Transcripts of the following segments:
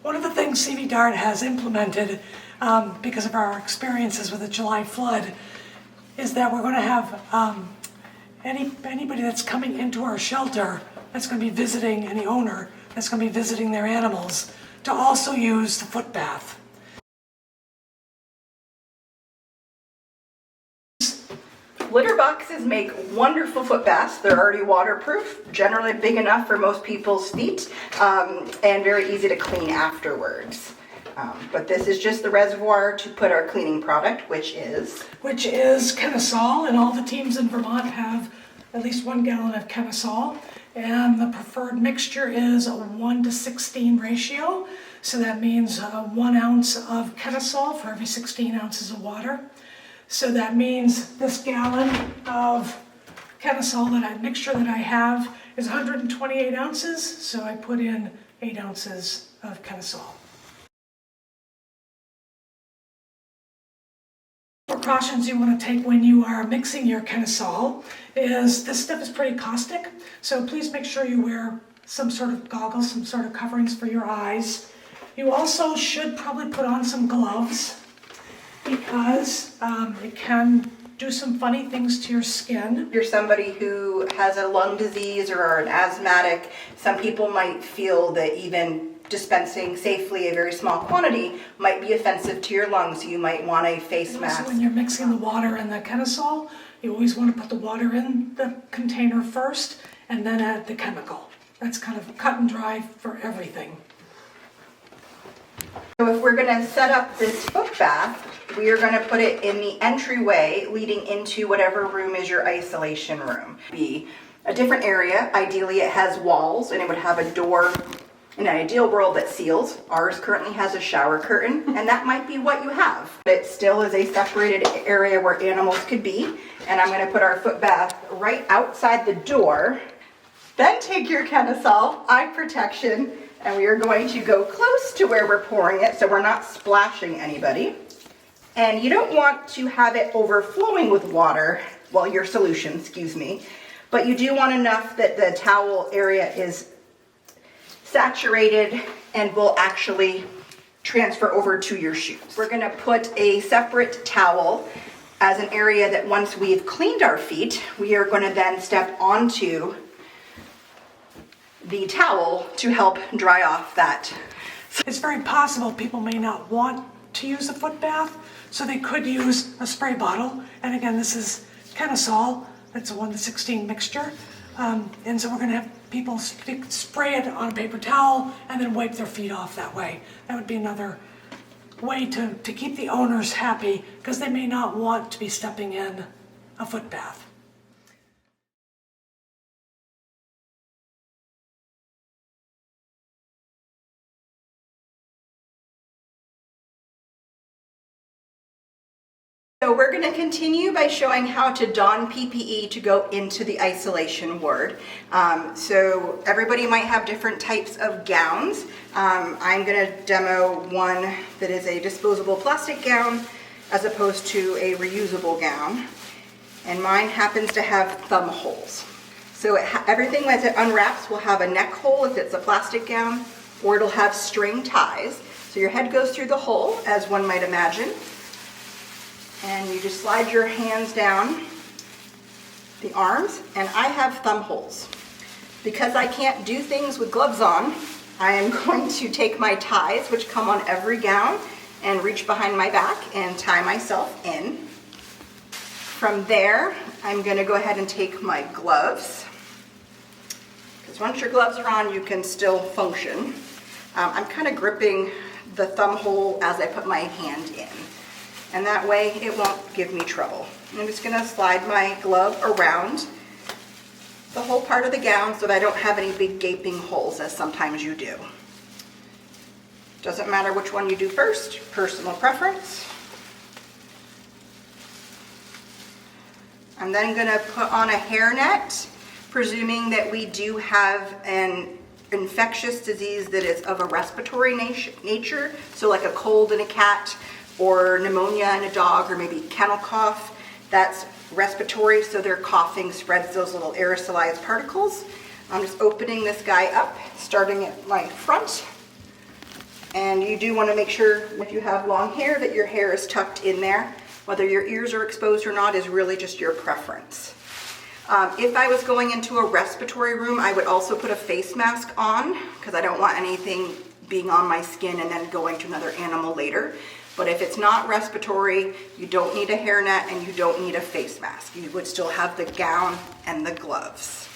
One of the things CVDART has implemented because of our experiences with the July flood is that we're going to have anybody that's coming into our shelter that's going to be visiting, any owner that's going to be visiting their animals, to also use the foot bath. Litter boxes make wonderful foot baths. They're already waterproof, generally big enough for most people's feet, and very easy to clean afterwards. But this is just the reservoir to put our cleaning product, which is Kennesaw, and all the teams in Vermont have at least 1 gallon of Kennesaw, and the preferred mixture is a 1:16 ratio. So that means 1 ounce of Kennesaw for every 16 ounces of water. So that means this gallon of Kennesaw mixture that I have is 128 ounces, so I put in 8 ounces of Kennesaw. Precautions you want to take when you are mixing your Kennesaw is this stuff is pretty caustic, so please make sure you wear some sort of goggles, some sort of coverings for your eyes. You also should probably put on some gloves, because it can do some funny things to your skin. If you're somebody who has a lung disease or are an asthmatic, some people might feel that even dispensing safely a very small quantity might be offensive to your lungs, so you might want a face mask. So when you're mixing the water and the Kennesaw, you always want to put the water in the container first and then add the chemical. That's kind of cut and dry for everything. So if we're going to set up this foot bath, we are going to put it in the entryway leading into whatever room is your isolation room. Be a different area. Ideally it has walls and it would have a door in an ideal world that seals. Ours currently has a shower curtain, and that might be what you have. It still is a separated area where animals could be, and I'm going to put our foot bath right outside the door. Then take your Kennesaw eye protection, and we are going to go close to where we're pouring it so we're not splashing anybody. And you don't want to have it overflowing with water, well, your solution, excuse me, but you do want enough that the towel area is saturated and will actually transfer over to your shoes. We're going to put a separate towel as an area that once we've cleaned our feet, we are going to then step onto the towel to help dry off that. It's very possible people may not want to use a foot bath, so they could use a spray bottle. And again, this is Kennesaw, that's a 1:16 mixture. And so we're going to have people spray it on a paper towel and then wipe their feet off that way. That would be another way to keep the owners happy, because they may not want to be stepping in a foot bath. So we're going to continue by showing how to don PPE to go into the isolation ward. So everybody might have different types of gowns. I'm going to demo one that is a disposable plastic gown as opposed to a reusable gown. And mine happens to have thumb holes. So everything as it unwraps will have a neck hole if it's a plastic gown, or it'll have string ties. So your head goes through the hole, as one might imagine. And you just slide your hands down the arms, and I have thumb holes. Because I can't do things with gloves on, I am going to take my ties, which come on every gown, and reach behind my back and tie myself in. From there, I'm going to go ahead and take my gloves, because once your gloves are on, you can still function. I'm kind of gripping the thumb hole as I put my hand in. And that way it won't give me trouble. I'm just going to slide my glove around the whole part of the gown so that I don't have any big gaping holes, as sometimes you do. Doesn't matter which one you do first, personal preference. I'm then going to put on a hairnet, presuming that we do have an infectious disease that is of a respiratory nature, so like a cold in a cat, or pneumonia in a dog, or maybe kennel cough. That's respiratory, so their coughing spreads those little aerosolized particles. I'm just opening this guy up, starting at my front, And you do want to make sure if you have long hair that your hair is tucked in there. Whether your ears are exposed or not is really just your preference. If I was going into a respiratory room, I would also put a face mask on because I don't want anything being on my skin and then going to another animal later. But if it's not respiratory, you don't need a hairnet and you don't need a face mask. You would still have the gown and the gloves.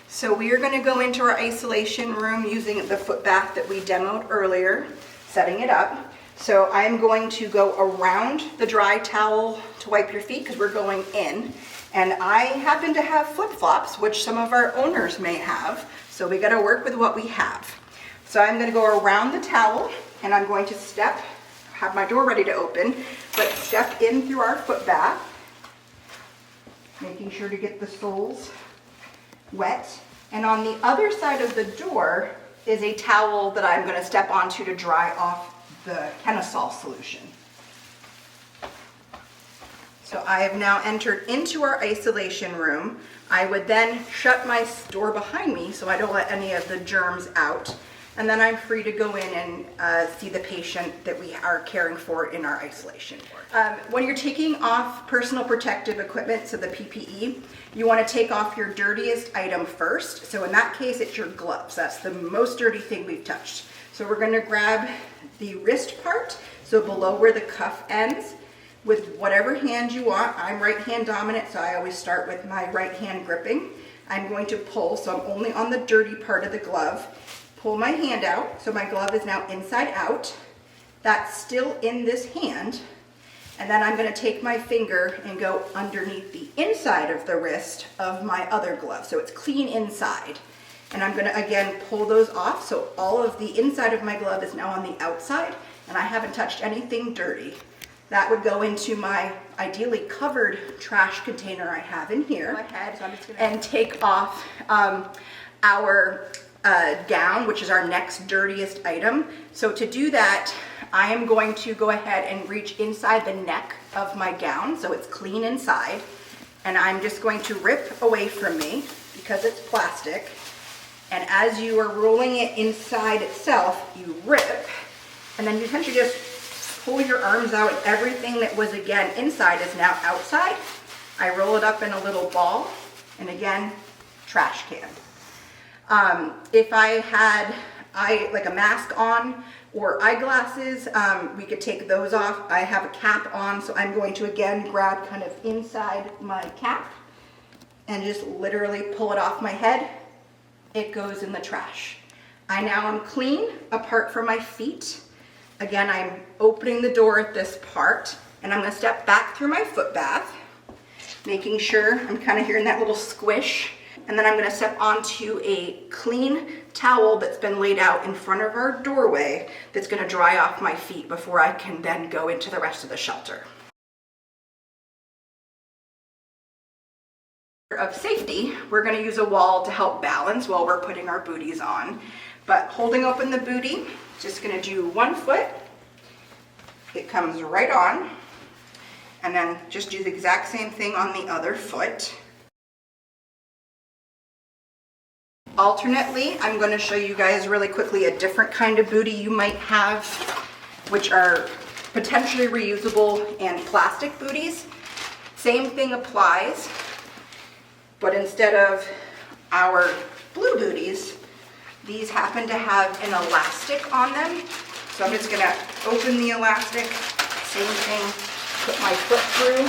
So we are going to go into our isolation room using the foot bath that we demoed earlier, setting it up. So I'm going to go around the dry towel to wipe your feet because we're going in. And I happen to have flip-flops, which some of our owners may have. So we got to work with what we have. So I'm going to go around the towel and I'm going to have my door ready to open, but step in through our foot bath, making sure to get the soles wet. And on the other side of the door is a towel that I'm going to step onto to dry off the Kennesaw solution. So I have now entered into our isolation room. I would then shut my door behind me so I don't let any of the germs out. And then I'm free to go in and see the patient that we are caring for in our isolation ward. When you're taking off personal protective equipment, so the PPE, you want to take off your dirtiest item first. So in that case, it's your gloves. That's the most dirty thing we've touched. So we're going to grab the wrist part, so below where the cuff ends, with whatever hand you want. I'm right hand dominant, so I always start with my right hand gripping. I'm going to pull, so I'm only on the dirty part of the glove. Pull my hand out, so my glove is now inside out. That's still in this hand. And then I'm going to take my finger and go underneath the inside of the wrist of my other glove, so it's clean inside. And I'm going to again pull those off, so all of the inside of my glove is now on the outside, and I haven't touched anything dirty. That would go into my ideally covered trash container I have in here. Go ahead, so I'm just gonna and take off our gown, which is our next dirtiest item. So to do that, I am going to go ahead and reach inside the neck of my gown so it's clean inside. And I'm just going to rip away from me because it's plastic. And as you are rolling it inside itself, you rip, and then you essentially just pull your arms out and everything that was again inside is now outside. I roll it up in a little ball, and again, trash can. If I had like a mask on or eyeglasses, we could take those off. I have a cap on, so I'm going to again grab kind of inside my cap and just literally pull it off my head. It goes in the trash. I now am clean apart from my feet. Again, I'm opening the door at this part, and I'm going to step back through my foot bath, making sure I'm kind of hearing that little squish. And then I'm going to step onto a clean towel that's been laid out in front of our doorway that's going to dry off my feet before I can then go into the rest of the shelter. Of safety, we're going to use a wall to help balance while we're putting our booties on. But holding open the booty, just going to do one foot. It comes right on. And then just do the exact same thing on the other foot. Alternately, I'm going to show you guys really quickly a different kind of booty you might have, which are potentially reusable and plastic booties. Same thing applies, but instead of our blue booties, these happen to have an elastic on them. So I'm just going to open the elastic, same thing, put my foot through.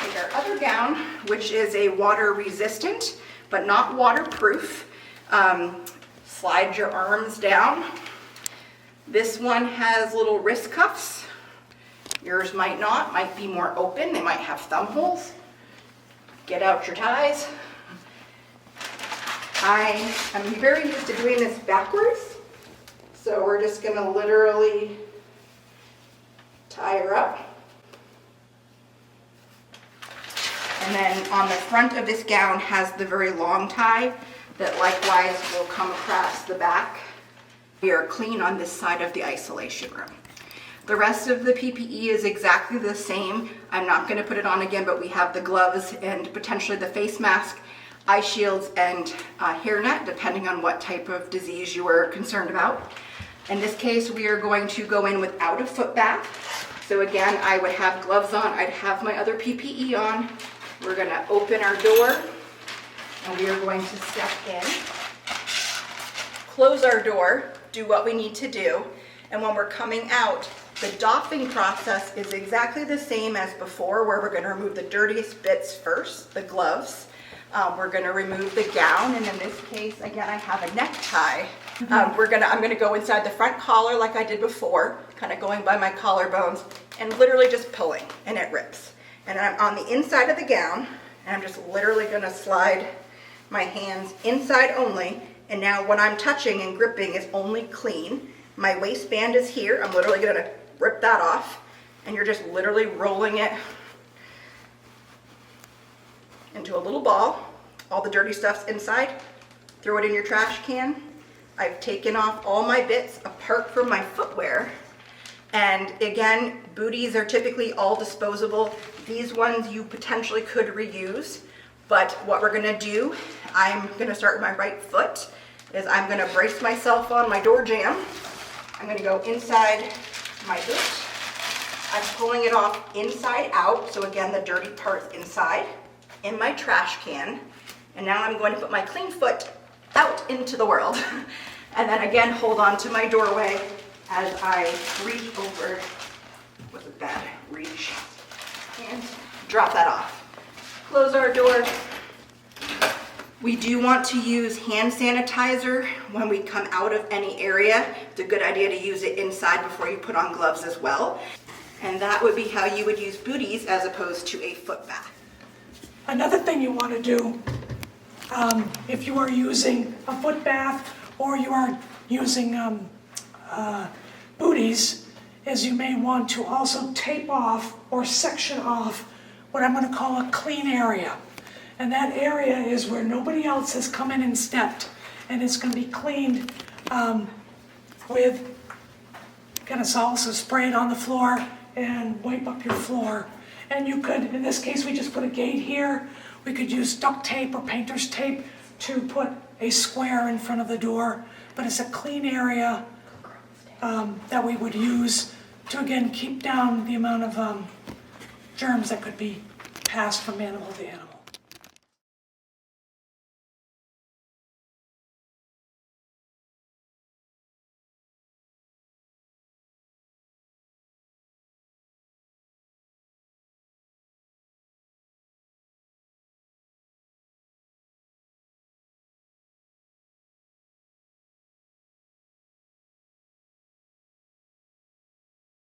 Take our other gown, which is a water resistant, but not waterproof. Slide your arms down. This one has little wrist cuffs. Yours might not, might be more open. They might have thumb holes. Get out your ties. I am very used to doing this backwards. So we're just gonna literally tie her up. And then on the front of this gown has the very long tie that likewise will come across the back. We are clean on this side of the isolation room. The rest of the PPE is exactly the same. I'm not going to put it on again, but we have the gloves and potentially the face mask, eye shields, and hairnet, depending on what type of disease you are concerned about. In this case, we are going to go in without a foot bath. So again, I would have gloves on, I'd have my other PPE on. We're gonna open our door and we are going to step in, close our door, do what we need to do. And when we're coming out, the doffing process is exactly the same as before, where we're gonna remove the dirtiest bits first, the gloves. We're gonna remove the gown, and in this case, again, I have a necktie. I'm gonna go inside the front collar like I did before, kind of going by my collarbones, and literally just pulling, and it rips. And I'm on the inside of the gown, and I'm just literally gonna slide my hands inside only, and now what I'm touching and gripping is only clean. My waistband is here, I'm literally gonna rip that off, and you're just literally rolling it into a little ball. All the dirty stuff's inside. Throw it in your trash can. I've taken off all my bits apart from my footwear. And again, booties are typically all disposable. These ones you potentially could reuse. But what we're gonna do, I'm gonna start with my right foot, is I'm gonna brace myself on my door jamb. I'm gonna go inside my boot. I'm pulling it off inside out. So again, the dirty part's inside in my trash can. And now I'm going to put my clean foot out into the world. And then again, hold on to my doorway as I reach over, was it bad? Reach, and drop that off. Close our door. We do want to use hand sanitizer when we come out of any area. It's a good idea to use it inside before you put on gloves as well. And that would be how you would use booties as opposed to a foot bath. Another thing you want to do, if you are using a foot bath or you are using booties, is you may want to also tape off or section off what I'm going to call a clean area. And that area is where nobody else has come in and stepped, and it's going to be cleaned with kind of salsa, spray it on the floor and wipe up your floor. And you could, in this case, we just put a gate here. We could use duct tape or painter's tape to put a square in front of the door. But it's a clean area that we would use to, again, keep down the amount of germs that could be passed from animal to animal.